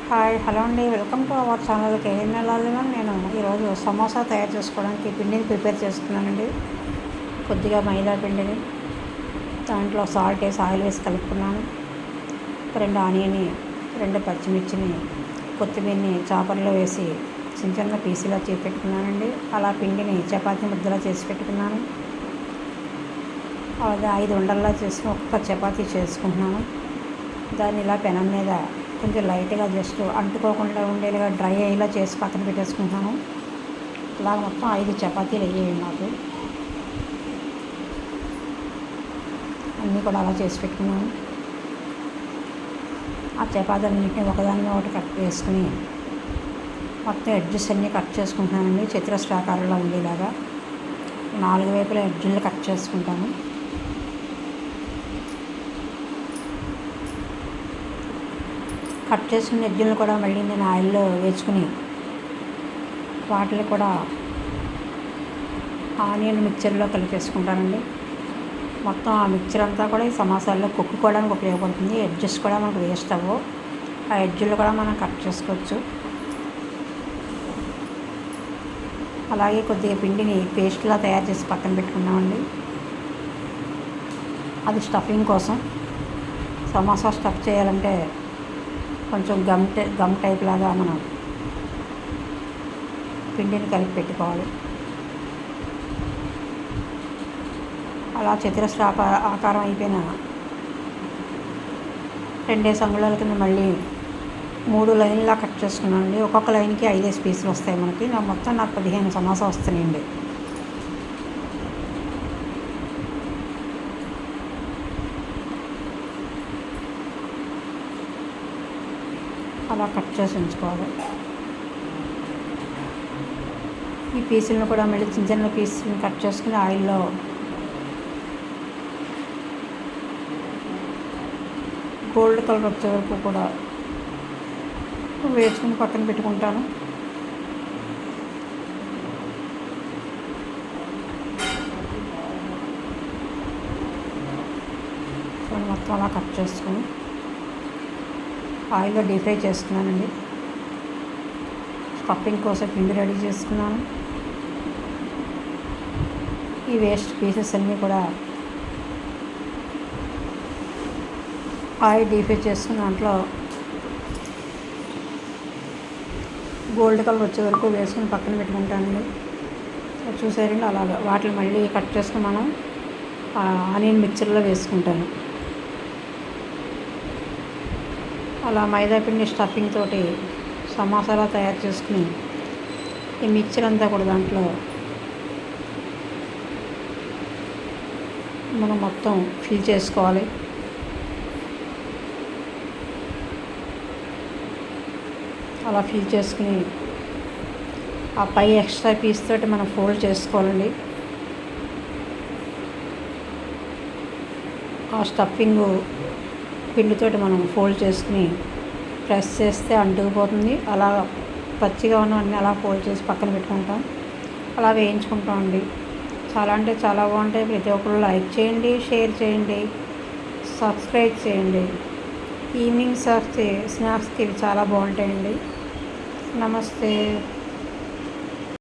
Hi hello అండి, welcome to our channel KNL all-in-one. నేను ఈరోజు సమోసా తయారు చేసుకోవడానికి పిండిని ప్రిపేర్ చేసుకున్నానండి. కొద్దిగా మైదా పిండిని దాంట్లో సాల్ట్ వేసి ఆయిల్ వేసి కలుపుకున్నాను. 2 ఆనియన్ని, 2 పచ్చిమిర్చిని, కొత్తిమీరని చాపర్లో వేసి చిన్న చిన్న పీసులా చేసి పెట్టుకున్నానండి. అలా పిండిని చపాతీ ముద్దలా చేసి పెట్టుకున్నాను. అలాగే 5 ఉండల్లా చేసుకుని ఒక్కొక్క చపాతీ చేసుకుంటున్నాను. దాన్ని ఇలా పెనం మీద కొంచెం లైట్గా జస్ట్ అంటుకోకుండా ఉండేలాగా డ్రై అయ్యేలా చేసి పక్కన పెట్టేసుకుంటాను. ఇలా మొత్తం 5 చపాతీలు అయ్యాయి నాకు. అన్నీ కూడా అలా చేసి పెట్టుకున్నాను. ఆ చపాతీలన్నింటినీ ఒకదాని మీద ఒకటి కట్ చేసుకుని మొత్తం ఎడ్జెస్ అన్నీ కట్ చేసుకుంటున్నానండి. చతురస్రాకారంలో ఉండేలాగా 4 వైపుల ఎడ్జులు కట్ చేసుకుంటాను. కట్ చేసుకున్న ఎడ్జులను కూడా మళ్ళీ నేను ఆయిల్లో వేసుకుని వాటిని కూడా ఆనియన్ మిక్చర్లో కలిపేసుకుంటానండి. మొత్తం ఆ మిక్చర్ అంతా కూడా ఈ సమోసాల్లో కొక్కుకోవడానికి ఉపయోగపడుతుంది. ఎడ్జెస్ కూడా మనకు వేస్ట్ అవ్వవు. ఆ ఎడ్జులు కూడా మనం కట్ చేసుకోవచ్చు. అలాగే కొద్దిగా పిండిని పేస్ట్లా తయారు చేసి పక్కన పెట్టుకున్నామండి. అది స్టఫింగ్ కోసం. సమోసా స్టఫ్ చేయాలంటే కొంచెం గమ్ టైప్ లాగా మనం పిండిని కలిపి పెట్టుకోవాలి. అలా చతురస్ర ఆకారం అయిపోయిన 2 అంగుళాల కింద మళ్ళీ 3 లైన్లా కట్ చేసుకున్నానండి. ఒక్కొక్క లైన్కి 5 పీసులు వస్తాయి మనకి. మొత్తం నాకు 15 సమోసా వస్తున్నాయండి. అలా కట్ చేసి ఉంచుకోవాలి. ఈ పీసులను కూడా మళ్ళీ చిన్న చిన్న పీసులను కట్ చేసుకుని ఆయిల్లో గోల్డ్ కలర్ వచ్చే వరకు కూడా వేసుకుని పక్కన పెట్టుకుంటాను. మొత్తం అలా కట్ చేసుకుని ఆయిల్లో డీప్ ఫ్రై చేసుకున్నానండి. స్టఫింగ్ కోసం పిండి రెడీ చేసుకున్నాను. ఈ వేస్ట్ పీసెస్ అన్నీ కూడా ఆయిల్ డీప్ ఫ్రై చేసుకుని దాంట్లో గోల్డ్ కలర్ వచ్చే వరకు వేసుకుని పక్కన పెట్టుకుంటానండి. చూసారండి, అలాగా వాటిని మళ్ళీ కట్ చేసుకుని మనం ఆనియన్ మిక్చర్లో వేసుకుంటాను. అలా మైదా పిండి స్టఫింగ్ తోటి సమోసాలా తయారు చేసుకుని ఈ మిక్చర్ అంతా కూడా దాంట్లో మనం మొత్తం ఫిల్ చేసుకోవాలి. అలా ఫిల్ చేసుకుని ఆ పై ఎక్స్ట్రా పీస్ తోటి మనం ఫోల్డ్ చేసుకోవాలండి. ఆ స్టఫింగ్ పిండితోటి మనం ఫోల్డ్ చేసుకుని ప్రెస్ చేస్తే అంటుకుపోతుంది. అలా పచ్చిగా ఉన్నవన్నీ అలా ఫోల్డ్ చేసి పక్కన పెట్టుకుంటాం. అలా వేయించుకుంటామండి. చాలా అంటే చాలా బాగుంటాయి. ప్రతి ఒక్కరు లైక్ చేయండి, షేర్ చేయండి, సబ్స్క్రైబ్ చేయండి. ఈవినింగ్ స్నాక్స్కి ఇవి చాలా బాగుంటాయండి. నమస్తే.